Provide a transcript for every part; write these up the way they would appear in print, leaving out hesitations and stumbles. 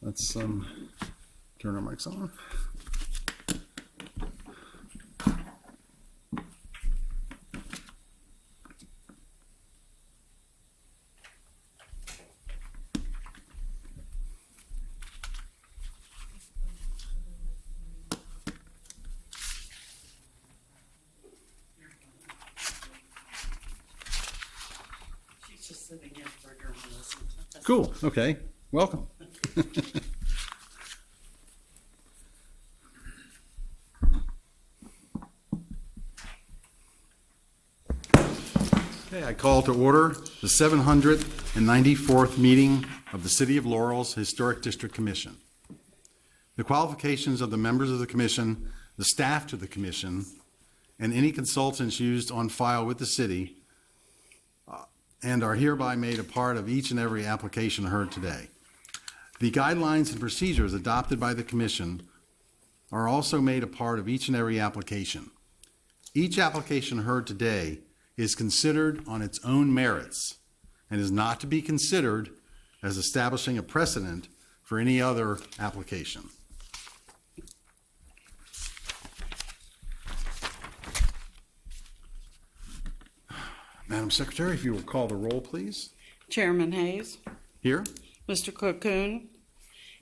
Let's turn our mics on. She's just sitting in for journalism. Cool. Okay. Welcome. Okay, I call to order the 794th meeting of the City of Laurel's Historic District Commission. The qualifications of the members of the commission, the staff to the commission, and any consultants used on file with the city and are hereby made a part of each and every application heard today. The guidelines and procedures adopted by the commission are also made a part of each and every application. Each application heard today is considered on its own merits and is not to be considered as establishing a precedent for any other application. Madam Secretary, if you will call the roll, please. Chairman Hayes, Here? Mr. Cocoon,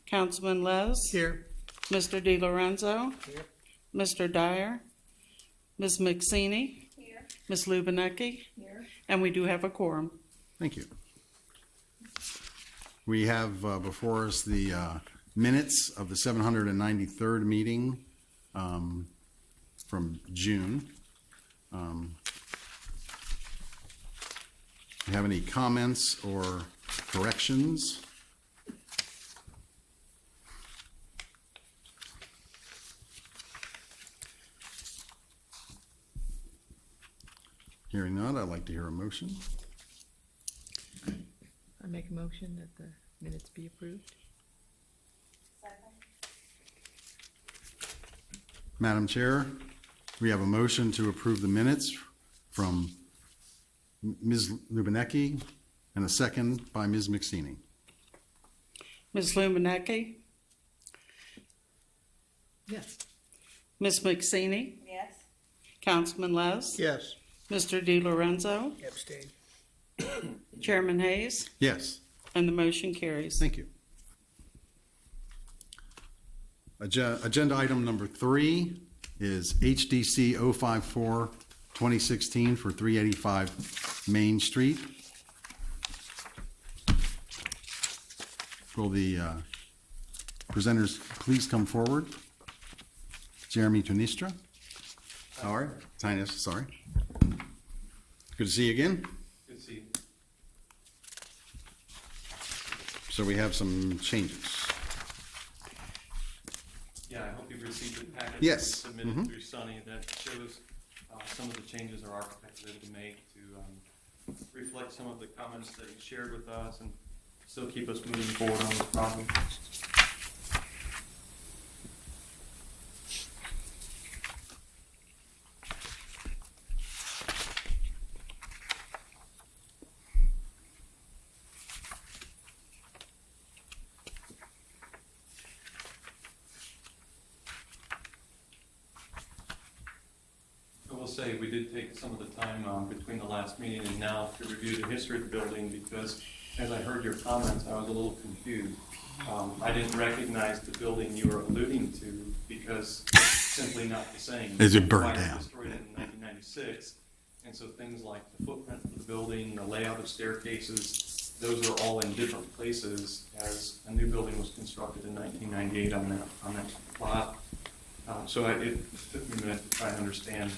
Councilman Les. Here. Mr. DiLorenzo. Here. Mr. Dyer, Ms. McSeany. Here. Ms. Lubinecki. Here. And we do have a quorum. Thank you. We have before us the minutes of the 793rd meeting from June. Do you have any comments or corrections? Hearing none, I'd like to hear a motion. I make a motion that the minutes be approved. Madam Chair, we have a motion to approve the minutes from Ms. Lubinecki and a second by Ms. McSeany. Ms. Lubinecki, Yes. Ms. McSeany, Yes. Councilman Les. Yes. Mr. DiLorenzo, Abstain. Chairman Hayes, Yes. and the motion carries. Thank you. Agenda item number 3 is HDC 054-2016 for 385 Main Street. Will the presenters please come forward? Jeremy Tuinstra. How are you? Tinus, sorry. Good to see you again. Good to see you. So we have some changes. Yeah, I hope you've received the package Yes. submitted through Sunny that shows some of the changes our architect was able to make to reflect some of the comments that you shared with us and still keep us moving forward on this problem. Say we did take some of the time between the last meeting and now to review the history of the building because as I heard your comments, I was a little confused. I didn't recognize the building you were alluding to because it's simply not the same. Is it burned It was down? destroyed in 1996, and so things like the footprint of the building, the layout of staircases, those are all in different places as a new building was constructed in 1998 on that plot. So it took me a minute to try and understand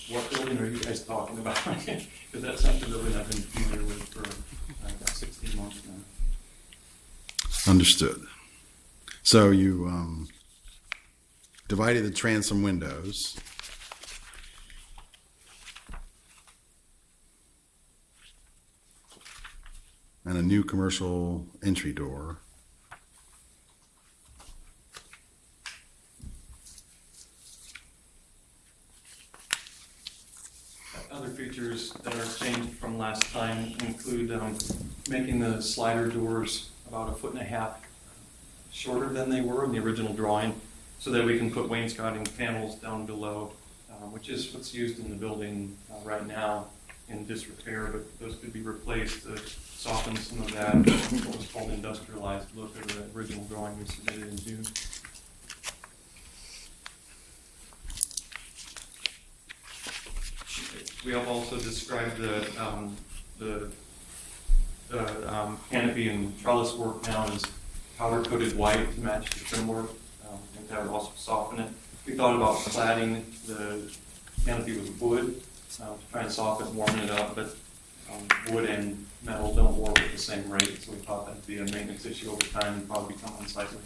what building are you guys talking about? Because that's something that I've been familiar with for about 16 months now. Understood. So you divided the transom windows. And a new commercial entry door. Other features that are changed from last time include making the slider doors about 1.5 feet shorter than they were in the original drawing, so that we can put wainscoting panels down below, which is what's used in the building right now in disrepair, but those could be replaced to soften some of that, what was called industrialized look of the original drawing we submitted in June. We have also described the canopy and trellis work now as powder-coated white to match the trim work, and that would also soften it. We thought about cladding the canopy with wood to try and soften it, warm it up, but wood and metal don't work at the same rate, so we thought that'd be a maintenance issue over time and probably become unsightly.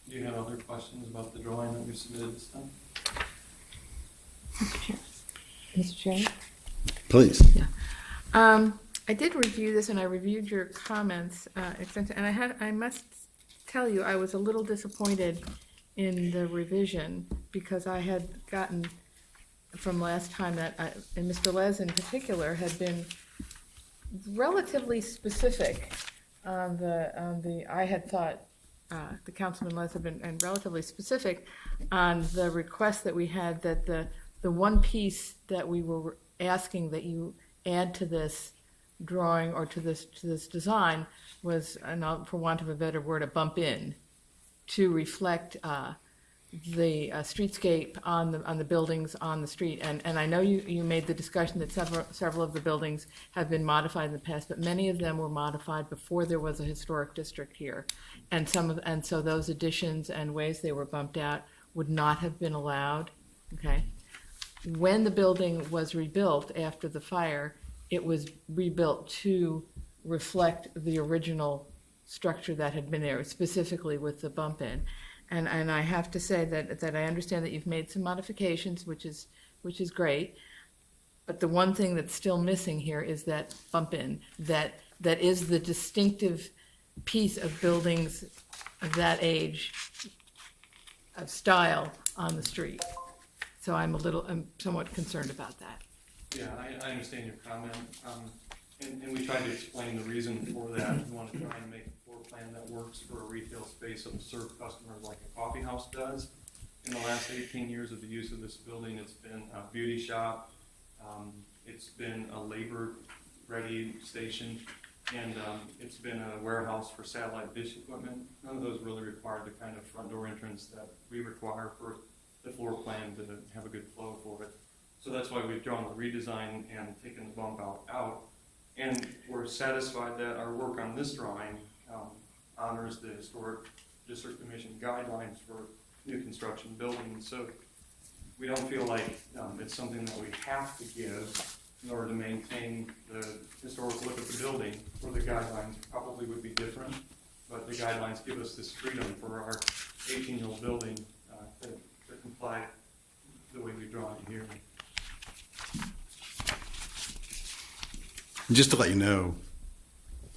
Do you have other questions about the drawing that we submitted this time? Mr. Chairman? Please. I did review this, and I reviewed your comments extensively, and I must tell you, I was a little disappointed in the revision, because I had gotten from last time that, and Mr. Les in particular, had been relatively specific on the I had thought, the Councilman Les had been and relatively specific on the request that we had, that the one piece that we were asking that you add to this drawing or to this design was, and for want of a better word, a bump in to reflect the streetscape on the buildings on the street. And I know you made the discussion that several of the buildings have been modified in the past, but many of them were modified before there was a historic district here, and so those additions and ways they were bumped out would not have been allowed. Okay. When the building was rebuilt after the fire, it was rebuilt to reflect the original structure that had been there, specifically with the bump in. And I have to say that I understand that you've made some modifications, which is great. But the one thing that's still missing here is that bump in, that is the distinctive piece of buildings of that age, of style on the street. So I'm somewhat concerned about that. Yeah, I understand your comment, and we tried to explain the reason for that. We want to try and make a floor plan that works for a retail space that will serve customers like a coffee house does. In the last 18 years of the use of this building, it's been a beauty shop, it's been a labor-ready station, and it's been a warehouse for satellite dish equipment. None of those really required the kind of front door entrance that we require for the floor plan to have a good flow for it. So that's why we've drawn the redesign and taken the bump out. And we're satisfied that our work on this drawing honors the Historic District Commission guidelines for new construction buildings. So we don't feel like it's something that we have to give in order to maintain the historic look of the building, or the guidelines probably would be different. But the guidelines give us this freedom for our 18-year-old building to comply the way we draw it here. Just to let you know,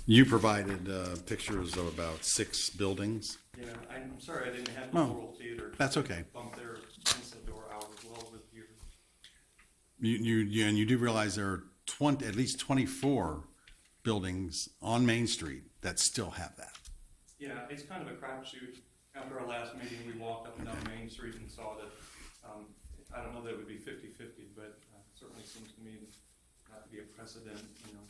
you provided pictures of about 6 buildings. Yeah, I'm sorry I didn't have the Laurel Theater. That's okay. Bump their inside door out as well with you. And you do realize there are at least 24 buildings on Main Street that still have that. Yeah, it's kind of a crapshoot. After our last meeting, we walked up and down Main Street and saw that, I don't know that it would be 50-50, but it certainly seems to me not to be a precedent, you know.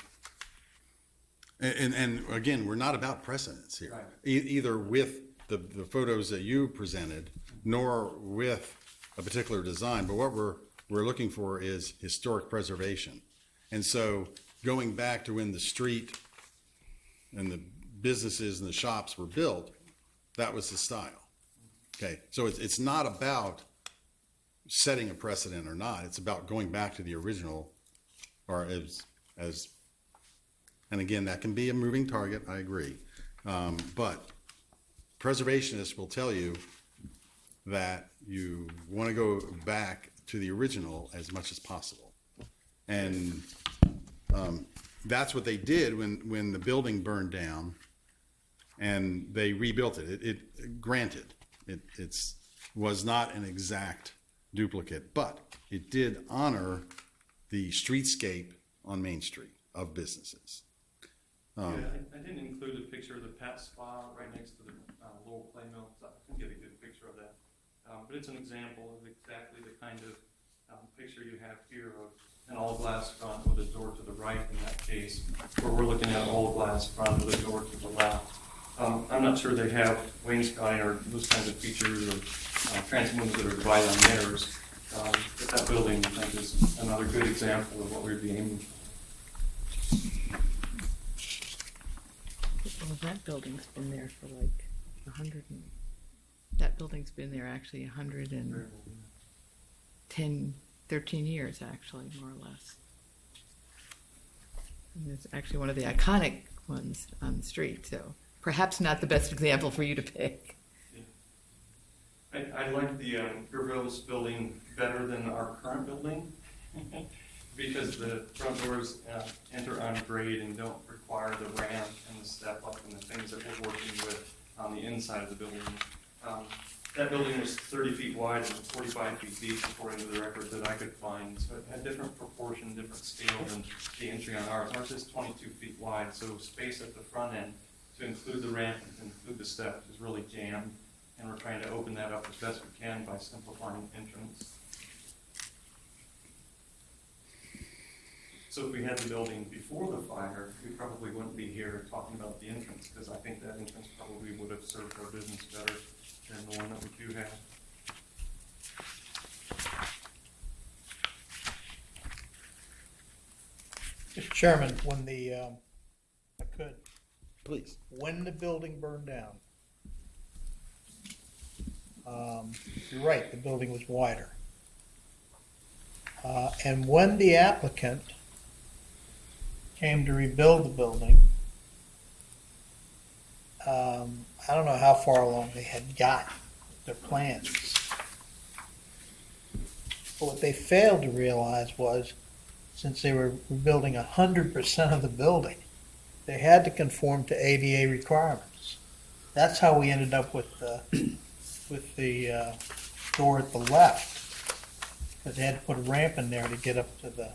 And again, we're not about precedents here, Right. Either with the photos that you presented, nor with a particular design. But what we're looking for is historic preservation. And so going back to when the street and the businesses and the shops were built, that was the style. Okay, so it's not about setting a precedent or not. It's about going back to the original, or as and again, that can be a moving target, I agree. But preservationists will tell you that you want to go back to the original as much as possible. And that's what they did when the building burned down, and they rebuilt it. It was not an exact duplicate, but it did honor the streetscape on Main Street of businesses. Yeah, I didn't include a picture of the pet spa right next to the Laurel Play Mill, so I couldn't get a good picture of that. But it's an example of exactly the kind of picture you have here of an all-glass front with a door to the right in that case, where we're looking at an all-glass front with a door to the left. I'm not sure they have wainscoting or those kinds of features or transoms that are divided on mirrors, but that building, I think, is another good example of what we'd be aiming for. Well, that building's been there for like 100 and, that building's been there actually 110, 13 years actually, more or less. And it's actually one of the iconic ones on the street, so perhaps not the best example for you to pick. Yeah. I like the Gerville's building better than our current building because the front doors enter on grade and don't require the ramp and the step up and the things that we're working with on the inside of the building. That building was 30 feet wide and 45 feet deep according to the record that I could find. So it had different proportion, different scale than the entry on ours. Ours is 22 feet wide, so space at the front end to include the ramp and to include the steps is really jammed. And we're trying to open that up as best we can by simplifying entrance. So if we had the building before the fire, we probably wouldn't be here talking about the entrance, because I think that entrance probably would have served our business better than the one that we do have. Mr. Chairman, when the, I could, Please. when the building burned down, you're right, the building was wider. And when the applicant came to rebuild the building, I don't know how far along they had got their plans. But what they failed to realize was, since they were rebuilding 100% of the building, they had to conform to ADA requirements. That's how we ended up with the door at the left, because they had to put a ramp in there to get up to the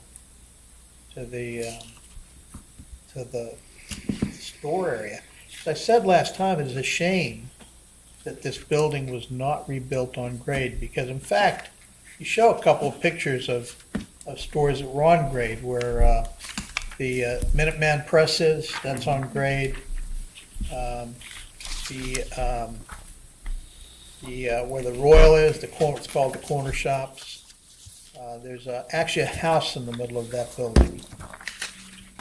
store area. As I said last time, it is a shame that this building was not rebuilt on grade, because in fact, you show a couple of pictures of stores that were on grade, where the Minuteman Press is, that's on grade. Where the Royal is, it's called the Corner Shops. There's actually a house in the middle of that building.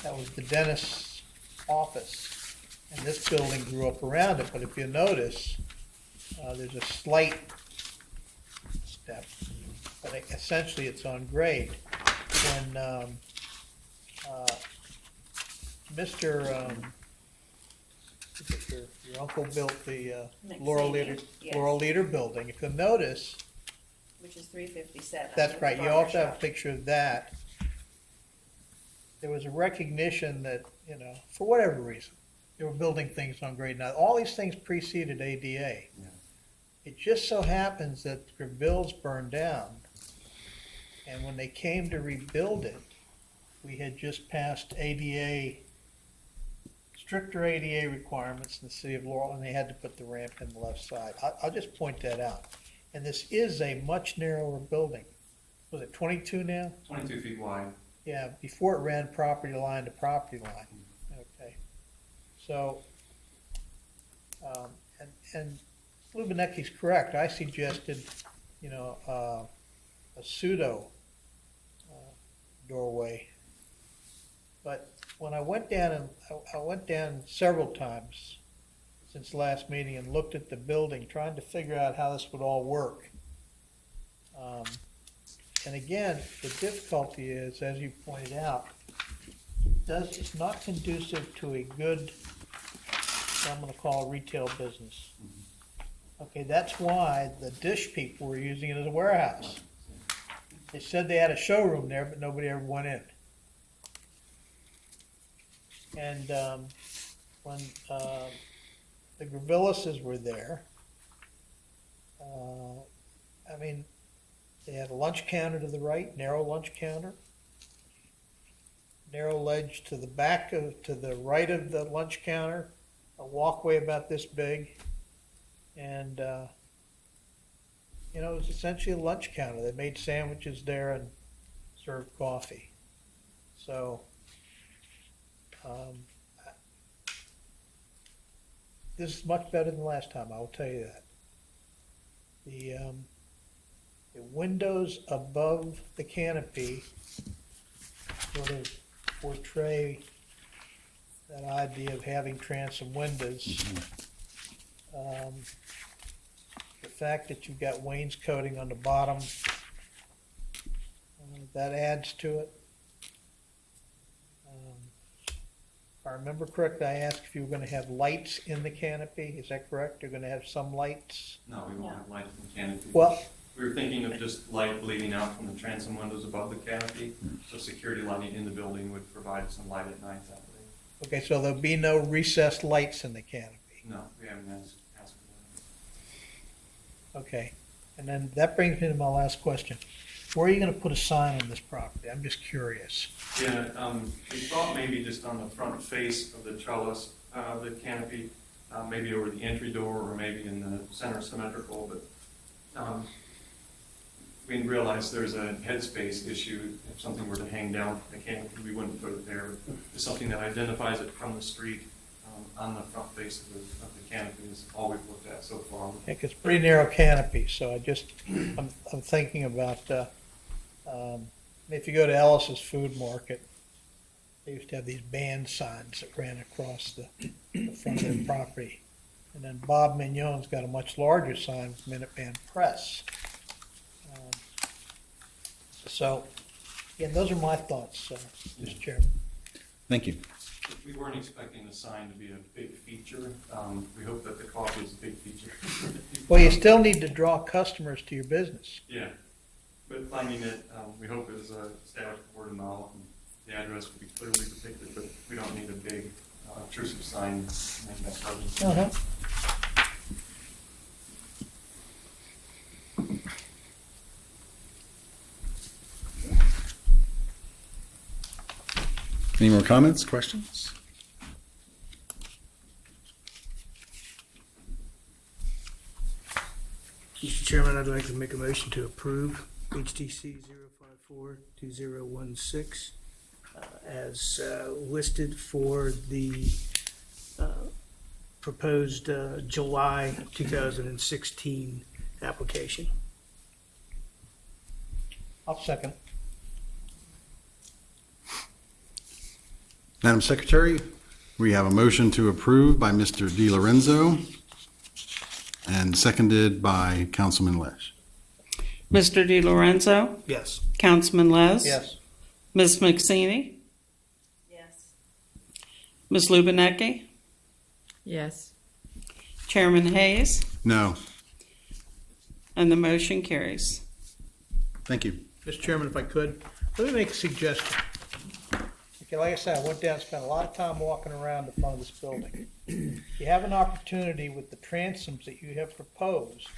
That was the dentist's office, and this building grew up around it. But if you notice, there's a slight step, but essentially it's on grade. When your uncle built the Laurel Leader building, if you'll notice, which is 357. that's right, you also have a picture of that. There was a recognition that, for whatever reason, they were building things on grade. Now, all these things preceded ADA. Yeah. It just so happens that Greville's burned down, and when they came to rebuild it, we had just passed stricter ADA requirements in the city of Laurel, and they had to put the ramp in the left side. I'll just point that out. And this is a much narrower building. Was it 22 now? 22 feet wide. Yeah, before it ran property line to property line. Okay. So, and Lubinecki's correct. I suggested, a pseudo doorway. But when I went down, I went down several times since last meeting and looked at the building, trying to figure out how this would all work. And again, the difficulty is, as you pointed out, it's not conducive to a good, I'm going to call retail business. Okay, that's why the dish people were using it as a warehouse. They said they had a showroom there, but nobody ever went in. And when the Gravillises were there, I mean, they had a lunch counter to the right, narrow lunch counter, narrow ledge to the back to the right of the lunch counter, a walkway about this big, and it was essentially a lunch counter. They made sandwiches there and served coffee. So this is much better than last time, I will tell you that. The windows above the canopy sort of portray that idea of having transom windows. The fact that you've got wainscoting on the bottom, that adds to it. If I remember correctly, I asked if you were going to have lights in the canopy. Is that correct? You're going to have some lights? No, we won't have light in the canopy. Well, We were thinking of just light bleeding out from the transom windows above the canopy, so security lighting in the building would provide some light at night that way. okay, so there'll be no recessed lights in the canopy. No, we haven't asked for Okay, and then that brings me to my last question. Where are you going to put a sign on this property? I'm just curious. that. Yeah, we thought maybe just on the front face of the trellis, the canopy, maybe over the entry door or maybe in the center symmetrical, but we realized there's a headspace issue. If something were to hang down from the canopy, we wouldn't put it there. But it's something that identifies it from the street on the front face of the canopy is all we've looked at so far. Yeah, 'cause it's pretty narrow canopy, so I'm thinking about, if you go to Ellis's Food Market, they used to have these band signs that ran across the front of their property. And then Bob Mignon's got a much larger sign with Minuteman Press. So, again, those are my thoughts, Mr. Chairman. Thank you. We weren't expecting the sign to be a big feature. We hope that the coffee is a big feature. Well, you still need to draw customers to your business. Yeah, but finding it, we hope is established word of mouth, and the address will be clearly depicted, but we don't need a big obtrusive sign making that presence. Uh-huh. Any more comments, questions? Mr. Chairman, I'd like to make a motion to approve HDC 054-2016 as listed for the proposed July 2016 application. I'll second. Madam Secretary, we have a motion to approve by Mr. DiLorenzo and seconded by Councilman Lesh. Mr. DiLorenzo, Yes. Councilman Les, Yes. Ms. McSaney, Yes. Ms. Lubinecki, Yes. Chairman Hayes, No. and the motion carries. Thank you. Mr. Chairman, if I could, let me make a suggestion. Okay, like I said, I went down and spent a lot of time walking around the front of this building. You have an opportunity with the transoms that you have proposed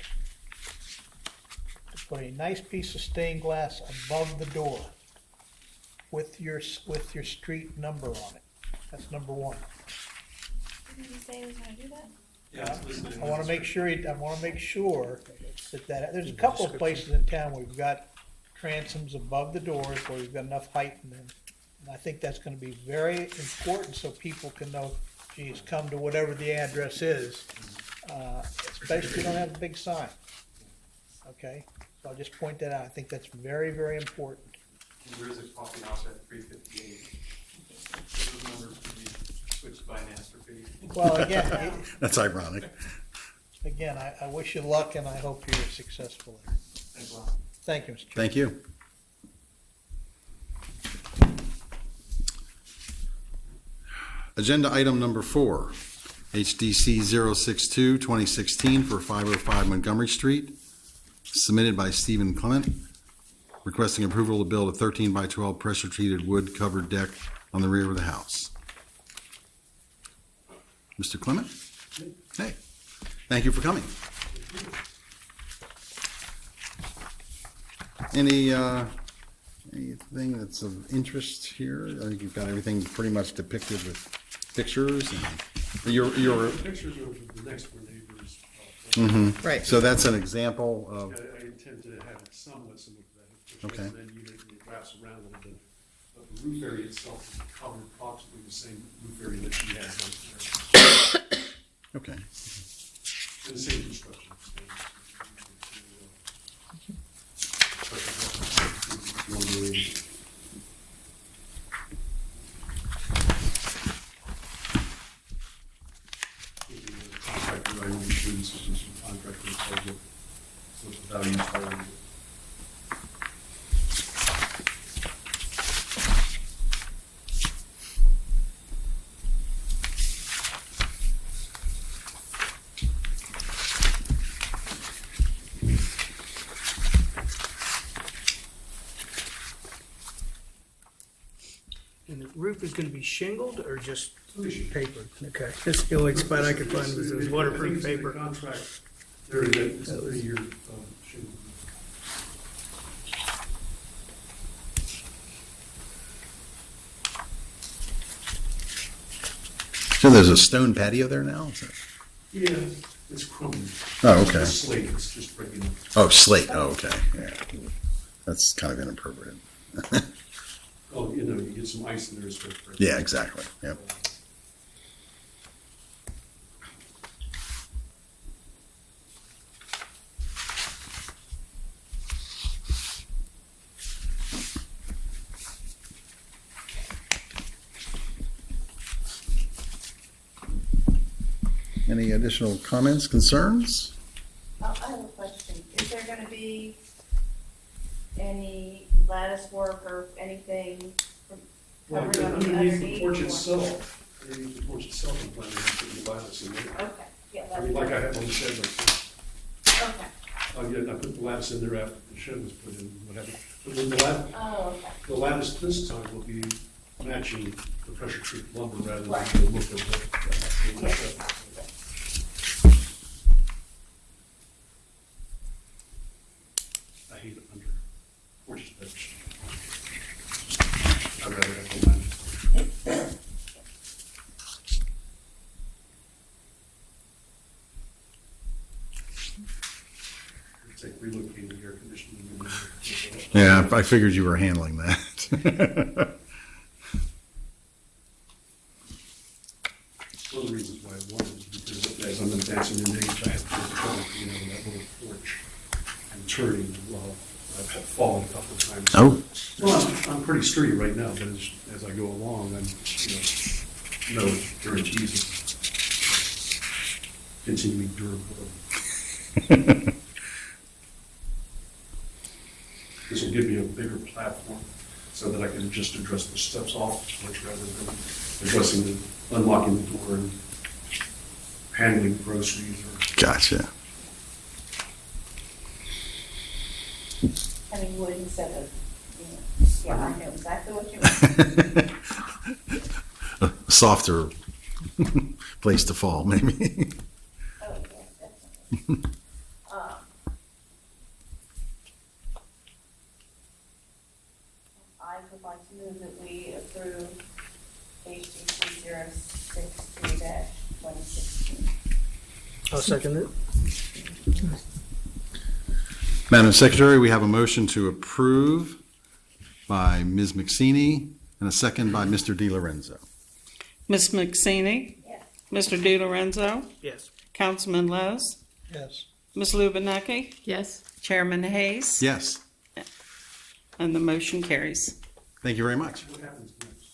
to put a nice piece of stained glass above the door with your street number on it. That's number one. Didn't you say he was gonna do that? Yeah, it's listed in I want to the- make sure, that there's a couple of places in town where we've got transoms above the doors where we've got enough height in them. And I think that's going to be very important so people can know, geez, come to whatever the address is, especially if you don't have a big sign. Okay, so I'll just point that out. I think that's very, very important. There is a coffee house at 358. Those numbers could be switched by an astrophy. Well, again, That's ironic. I wish you luck and I hope you're successful there. Thanks a lot. Thank you, Mr. Chairman. Thank you. Agenda item number 4, HDC 062-2016 for 505 Montgomery Street, submitted by Stephen Clement, requesting approval to build a 13 by 12 pressure-treated wood-covered deck on the rear of the house. Mr. Clement? Hey, thank you for coming. Anything that's of interest here? I think you've got everything pretty much depicted with pictures and your. Pictures of the next door neighbors. Right. So that's an example of. I intend to have it somewhat similar to that. Okay. And then you grass around a little bit. But the roof area itself is covered approximately the same roof area that she has right there. Okay. And the same construction. Contractor, I need to do some contractor, what the values are. And the roof is gonna be shingled or just paper? Okay, that's the only spot I could find was those waterproof paper. Contract, there it is, it's a 3-year shingle. So there's a stone patio there now? Is that- Yeah, it's crumbling. Oh, okay. It's slate, it's just breaking up. Oh, slate. Oh, okay. Yeah. That's kind of inappropriate. Oh, you know, you get some ice in there, it's breaking. Yeah, exactly. Yep. Any additional comments, concerns? I have a question. Is there gonna be any lattice work or anything Well, covering up the underneath the underneath? porch or- itself, underneath the porch itself, I'm planning on putting the lattice in there. Okay, yeah, I that's. mean, like I have on the shed, like, Okay, I put the lattice in there after the shed was put in, what have you. But then oh, okay. the lattice this time will be matching the pressure treated lumber rather than Right. the look of the Yeah. shed. I hate it under porches bedroom. I'd rather have the lattice. It's like relocating the air conditioning. Yeah, I figured you were handling that. One of the reasons why I wanted is because as I'm advancing in age, I have to get trouble, you know, that little porch and turning, well, I've had fallen a couple of times. Oh. Well, I'm pretty sturdy right now, but as I go along, I'm, no guarantees of continuing durability. This will give me a bigger platform so that I can just address the steps off much rather than addressing unlocking the door and handling groceries or. Gotcha. Having wood instead of, yeah, I know exactly what you mean. A softer place to fall, maybe. Oh, yeah, definitely. I would like to move that we approve HDC 063-2016. I'll second it. Madam Secretary, we have a motion to approve by Ms. McSeany and a second by Mr. DiLorenzo. Ms. McSeany? Yes. Mr. DiLorenzo? Yes. Councilman Les? Yes. Ms. Lubinecki? Yes. Chairman Hayes? Yes, And the motion carries. thank you very much. What happens next?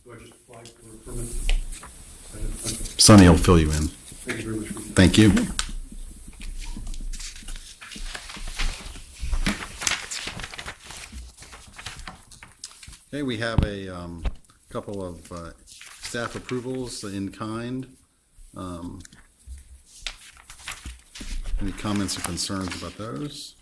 Do I just apply for a permit? Sonny will fill you in. Thank you very much. Thank you. Okay, we have a couple of staff approvals in kind. Any comments or concerns about those?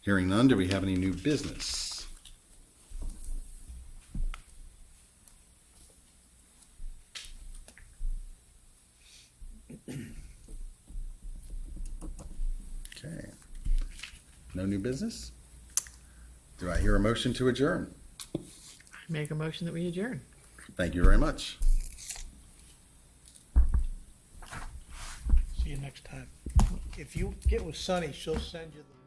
Hearing none, do we have any new business? Okay. No new business? Do I hear a motion to adjourn? Make a motion that we adjourn. Thank you very much. See you next time. If you get with Sunny, she'll send you the